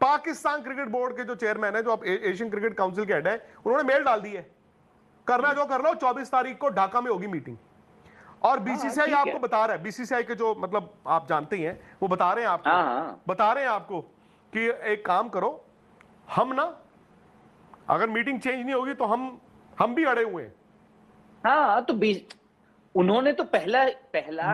Pakistan cricket board के जो chairman है, जो आप एशियन क्रिकेट काउंसिल के हेड है, उन्होंने मेल डाल दी है, करना जो कर लो, 24 तारीख को ढाका में होगी मीटिंग। और बीसीसीआई ठीक आपको है। बता रहा है, बीसीसीआई के जो मतलब आप जानते ही हैं, वो बता रहे हैं आपको, हाँ। बता रहे हैं आपको कि एक काम करो, हम ना अगर मीटिंग चेंज नहीं होगी तो हम भी अड़े हुए हैं। हाँ, तो उन्होंने तो पहला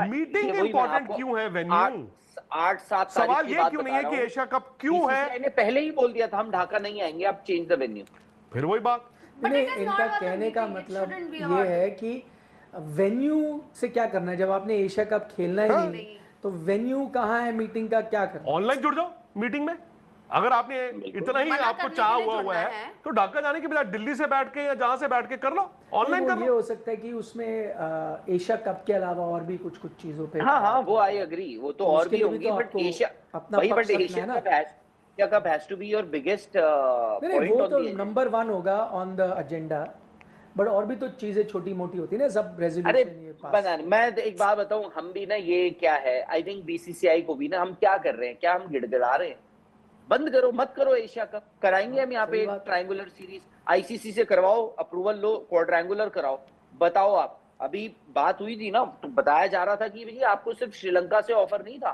मीटिंग इंपॉर्टेंट क्यों है? वेन्यू 8-7 तारीख सवाल की ये बात क्यों नहीं बता है रहा कि हूँ। एशिया कप क्यों है? बीसीसीआई ने पहले ही बोल दिया था हम ढाका नहीं आएंगे, आप चेंज द वेन्यू। फिर वही बात। नहीं, इनका कहने का मतलब ये है कि वेन्यू से क्या करना है, जब आपने एशिया कप खेलना ही नहीं, तो वेन्यू कहाँ है, मीटिंग का क्या करना? ऑनलाइन जुड़ जाओ मीटिंग में। अगर आपने इतना ही आपको चाह हुआ है तो ढाका जाने के बजाय दिल्ली से बैठ के या जहां से बैठ के कर लो, ऑनलाइन कर लो। ये हो सकता है कि उसमें एशिया कप के अलावा और भी कुछ चीजों पे। हाँ, वो आई एग्री, वो तो और भी होंगी, but Asia cup has to be your biggest point वो ऑन तो द नंबर 1 होगा ऑन द एजेंडा, बट और भी तो चीजें छोटी मोटी होती है ना, सब रेजोल्यूशन ये पास। पता नहीं, मैं एक बात बताऊं, हम भी ना, ये क्या है, आई थिंक बीसीसीआई को भी ना, हम क्या कर रहे हैं, क्या हम गिड़गिड़ा रहे हैं? बंद करो, मत करो एशिया कप, कराएंगे हम यहाँ पे एक ट्रायंगुलर सीरीज, आईसीसी से करवाओ, अप्रूवल लो, क्वाड्रेंगुलर कराओ। बताओ आप, अभी बात हुई थी ना, तो बताया जा रहा था कि भैया आपको सिर्फ श्रीलंका से ऑफर नहीं था,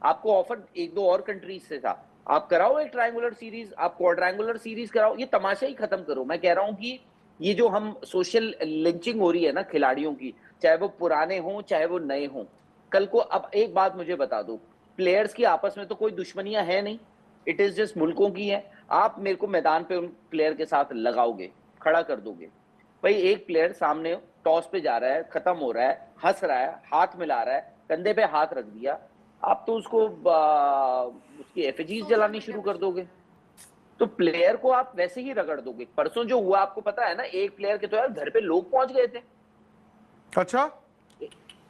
आपको ऑफर 1-2 और कंट्रीज से था। आप कराओ एक ट्रायंगुलर सीरीज, आप क्वाड्रेंगुलर सीरीज कराओ, ये तमाशा ही खत्म करो। मैं कह रहा हूं कि ये जो हम सोशल लिंचिंग हो रही है ना खिलाड़ियों की, चाहे वो पुराने हों चाहे वो नए हों, कल को, अब एक बात मुझे बता दो, प्लेयर्स की आपस में तो कोई दुश्मनियां है नहीं, इट इज जस्ट मुल्कों की है। आप मेरे को मैदान पे उन प्लेयर के साथ लगाओगे, खड़ा कर दोगे, भाई एक प्लेयर सामने टॉस पे जा रहा है, खत्म हो रहा है, हंस रहा है, हाथ मिला रहा है, कंधे पे हाथ रख दिया, आप तो उसको उसकी एफएजीज जलानी शुरू कर दोगे, तो प्लेयर को आप वैसे ही रगड़ दोगे। परसों जो हुआ आपको पता है ना, एक प्लेयर के तो यार घर पे लोग पहुंच गए थे। अच्छा,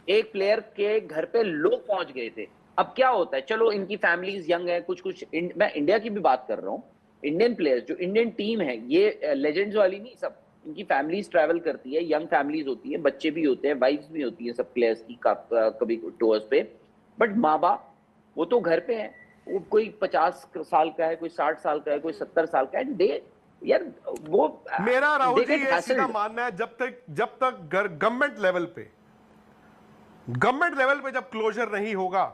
एक प्लेयर के घर पे लोग पहुंच गए थे। अब क्या होता है, चलो इनकी फैमिलीज यंग है, कुछ मैं इंडिया की भी बात कर रहा हूँ, इंडियन प्लेयर्स जो इंडियन टीम है, ये लेजेंड्स वाली नहीं, सब इनकी फैमिलीज ट्रैवल करती है, यंग फैमिलीज होती है, बच्चे भी होते हैं, वाइफ्स भी होती है सब प्लेयर्स की कभी टूर्स पे, बट माँ बाप वो तो घर पे है, वो कोई 50 साल का है, कोई 60 साल का है, कोई 70 साल का है, दे यार वो मेरा राहुल जी ये सीधा मानना है, जब तक गवर्नमेंट लेवल पे जब क्लोजर नहीं होगा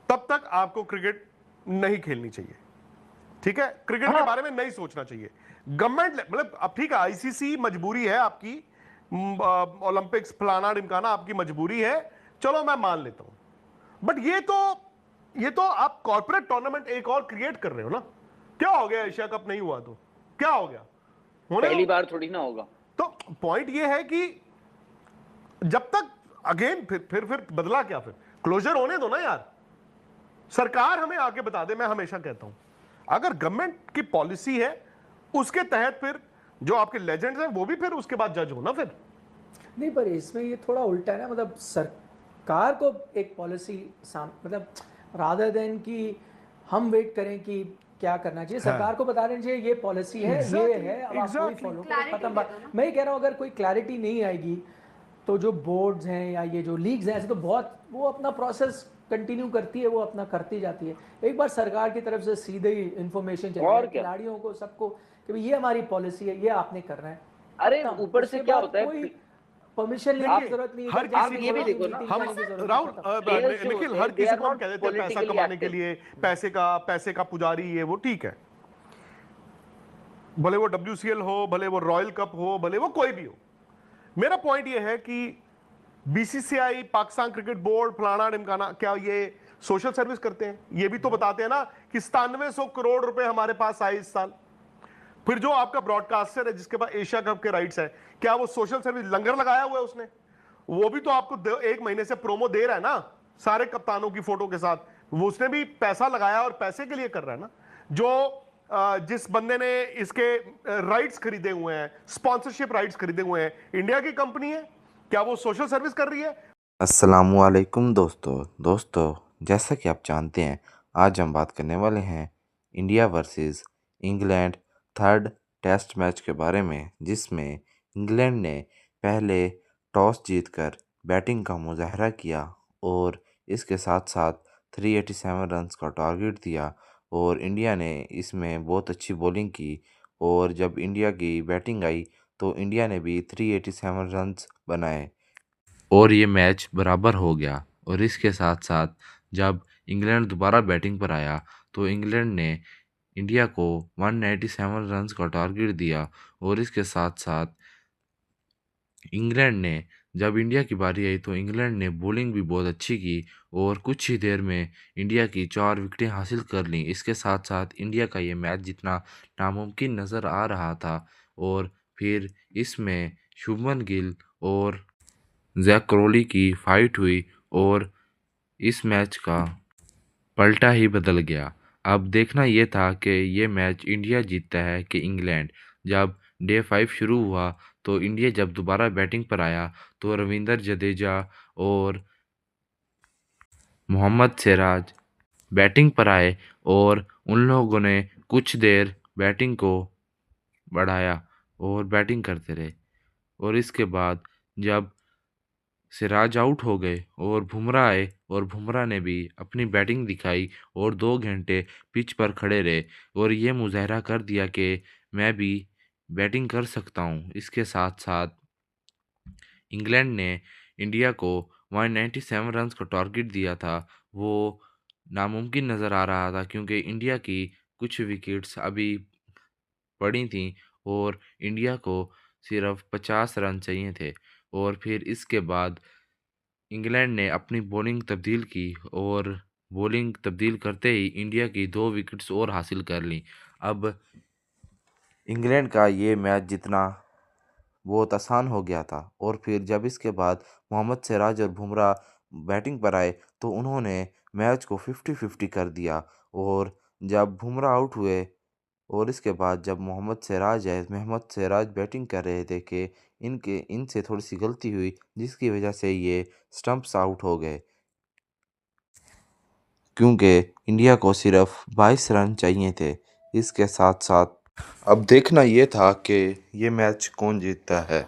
तब तक आपको क्रिकेट नहीं खेलनी चाहिए। ठीक है, क्रिकेट के बारे में नहीं सोचना चाहिए। गवर्नमेंट मतलब अब ठीक है, आईसीसी मजबूरी है आपकी, ओलंपिक्स फलाना ढिमकाना आपकी मजबूरी है, चलो मैं मान लेता हूं, बट ये तो आप कॉर्पोरेट टूर्नामेंट एक और क्रिएट कर रहे हो ना। क्या हो गया एशिया कप नहीं हुआ तो क्या हो गया? पहली बार थोड़ी ना होगा। तो पॉइंट ये है कि जब तक अगेन फिर बदला क्या, फिर क्लोजर होने दो ना यार, सरकार हमें आके बता दे। मैं हमेशा कहता हूं अगर गवर्नमेंट की पॉलिसी है उसके तहत फिर जो आपके लेजेंड्स हैं वो भी फिर उसके बाद जज हो ना। फिर नहीं, पर इसमें ये थोड़ा उल्टा है ना, मतलब सरकार को एक पॉलिसी मतलब रादर देन कि हम वेट करें कि क्या करना चाहिए, सरकार को बता देना चाहिए ये पॉलिसी है, ये है, अब आप वही फॉलो करो, खत्म बात। मैं ये कह रहा हूँ अगर कोई क्लैरिटी नहीं आएगी तो जो बोर्ड्स हैं या ये जो लीग्स हैं, ऐसे तो बहुत, वो अपना प्रोसेस कंटिन्यू करती है, वो अपना करती जाती है। एक बार सरकार की तरफ से सीधे ही इंफॉर्मेशन चाहिए खिलाड़ियों को, सबको, कि ये हमारी पॉलिसी है, ये आपने करना है। अरे ऊपर से क्या होता है, कोई परमिशन लेने की जरूरत नहीं है। हर किसी ये भी देखो ना, हम राहुल निखिल, हर किसी को हम कह देते हैं पैसा कमाने के लिए, पैसे का पुजारी, ये वो ठीक है, भले वो WCL हो, भले वो रॉयल कप हो, भले वो कोई भी हो। मेरा पॉइंट ये है कि बीसीसीआई, पाकिस्तान क्रिकेट बोर्ड, फलाना ढिमकाना, क्या ये सोशल सर्विस करते हैं? ये भी तो बताते हैं ना कि 9700 करोड़ रुपए हमारे पास आए इस साल। फिर जो आपका ब्रॉडकास्टर है जिसके पास एशिया कप के राइट्स है, क्या वो सोशल सर्विस लंगर लगाया हुआ है उसने? वो भी तो आपको 1 महीने से प्रोमो दे रहा है ना, सारे कप्तानों की फोटो के साथ। वो उसने भी पैसा लगाया और पैसे के लिए कर रहा है ना। जो जिस बंदे ने इसके राइट्स खरीदे हुए हैं, स्पॉन्सरशिप राइट्स खरीदे हुए हैं, इंडिया की कंपनी है, क्या वो सोशल सर्विस कर रही है? अस्सलामुअलैकुम दोस्तों, जैसा कि आप जानते हैं, आज हम बात करने वाले हैं India versus England third test match के बारे में, जिसमें इंग्लैंड ने पहले टॉस जीतकर बैटिंग का मुजाहरा किया और इसके साथ साथ 387 रन्स का टारगेट दिया और इंडिया ने इसमें बहुत अच्छी बॉलिंग की। और जब इंडिया की बैटिंग आई तो इंडिया ने भी 387 रन्स बनाए और ये मैच बराबर हो गया। और इसके साथ साथ जब इंग्लैंड दोबारा बैटिंग पर आया तो इंग्लैंड ने इंडिया को 197 रन्स का टारगेट दिया। और इसके साथ साथ इंग्लैंड ने जब इंडिया की बारी आई तो इंग्लैंड ने बॉलिंग भी बहुत अच्छी की और कुछ ही देर में इंडिया की 4 विकेटें हासिल कर लीं। इसके साथ साथ इंडिया का ये मैच जितना नामुमकिन नज़र आ रहा था। और फिर इसमें शुभमन गिल और जैक क्रोली की फाइट हुई और इस मैच का पलटा ही बदल गया। अब देखना ये था कि ये मैच इंडिया जीतता है कि इंग्लैंड। जब डे 5 शुरू हुआ तो इंडिया जब दोबारा बैटिंग पर आया तो रविंद्र जडेजा और मोहम्मद सिराज बैटिंग पर आए और उन लोगों ने कुछ देर बैटिंग को बढ़ाया और बैटिंग करते रहे। और इसके बाद जब सिराज आउट हो गए और बुमराह आए और बुमराह ने भी अपनी बैटिंग दिखाई और 2 घंटे पिच पर खड़े रहे और ये मुजाहरा कर दिया कि मैं भी बैटिंग कर सकता हूँ। इसके साथ साथ इंग्लैंड ने इंडिया को 197 रन्स का टारगेट दिया था, वो नामुमकिन नज़र आ रहा था क्योंकि इंडिया की कुछ विकेट्स अभी पड़ी थीं और इंडिया को सिर्फ 50 रन चाहिए थे। और फिर इसके बाद इंग्लैंड ने अपनी बॉलिंग तब्दील की और बॉलिंग तब्दील करते ही इंडिया की 2 विकेट्स और हासिल कर लीं। अब इंग्लैंड का ये मैच जीतना बहुत आसान हो गया था। और फिर जब इसके बाद मोहम्मद सिराज और बुमराह बैटिंग पर आए तो उन्होंने मैच को 50-50 कर दिया। और जब बुमराह आउट हुए और इसके बाद जब मोहम्मद सिराज बैटिंग कर रहे थे कि इनसे थोड़ी सी गलती हुई जिसकी वजह से ये स्टंप्स आउट हो गए क्योंकि इंडिया को सिर्फ 22 रन चाहिए थे। इसके साथ साथ अब देखना ये था कि ये मैच कौन जीतता है।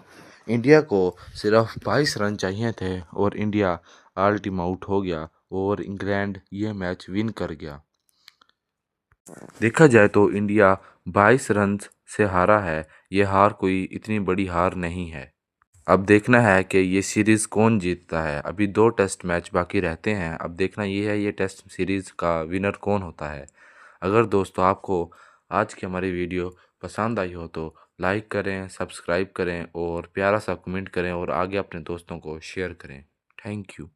इंडिया को सिर्फ 22 रन चाहिए थे और इंडिया ऑल टीम आउट हो गया और इंग्लैंड ये मैच विन कर गया। देखा जाए तो इंडिया 22 रन से हारा है। ये हार कोई इतनी बड़ी हार नहीं है। अब देखना है कि ये सीरीज़ कौन जीतता है। अभी 2 टेस्ट मैच बाकी रहते हैं। अब देखना ये है ये टेस्ट सीरीज़ का विनर कौन होता है। अगर दोस्तों आपको आज की हमारी वीडियो पसंद आई हो तो लाइक करें, सब्सक्राइब करें और प्यारा सा कमेंट करें और आगे अपने दोस्तों को शेयर करें। Thank you.